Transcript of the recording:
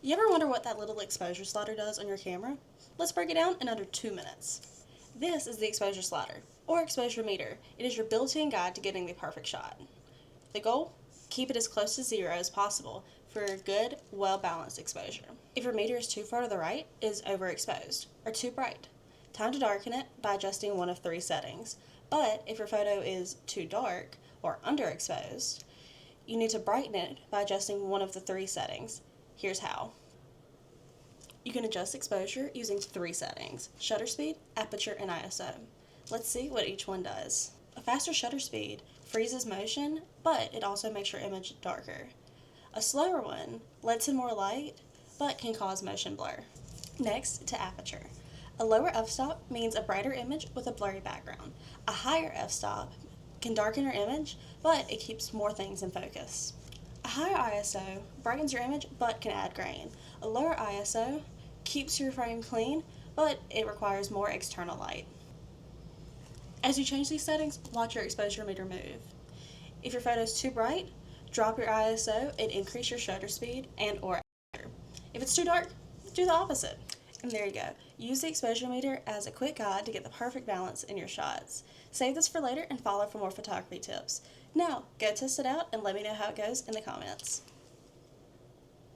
You ever wonder what that little exposure slider does on your camera? Let's break it down in under 2 minutes. This is the exposure slider, or exposure meter. It is your built-in guide to getting the perfect shot. The goal? Keep it as close to 0 as possible for a good, well-balanced exposure. If your meter is too far to the right, it is overexposed, or too bright. Time to darken it by adjusting one of 3 settings. But if your photo is too dark or underexposed, you need to brighten it by adjusting one of the 3 settings. Here's how. You can adjust exposure using 3 settings: shutter speed, aperture, and ISO. Let's see what each one does. A faster shutter speed freezes motion, but it also makes your image darker. A slower one lets in more light, but can cause motion blur. Next, to aperture. A lower f-stop means a brighter image with a blurry background. A higher f-stop can darken your image, but it keeps more things in focus. A higher ISO brightens your image, but can add grain. A lower ISO keeps your frame clean, but it requires more external light. As you change these settings, watch your exposure meter move. If your photo is too bright, drop your ISO and increase your shutter speed and/or aperture. If it's too dark, do the opposite. And there you go. Use the exposure meter as a quick guide to get the perfect balance in your shots. Save this for later and follow for more photography tips. Now, go test it out and let me know how it goes in the comments.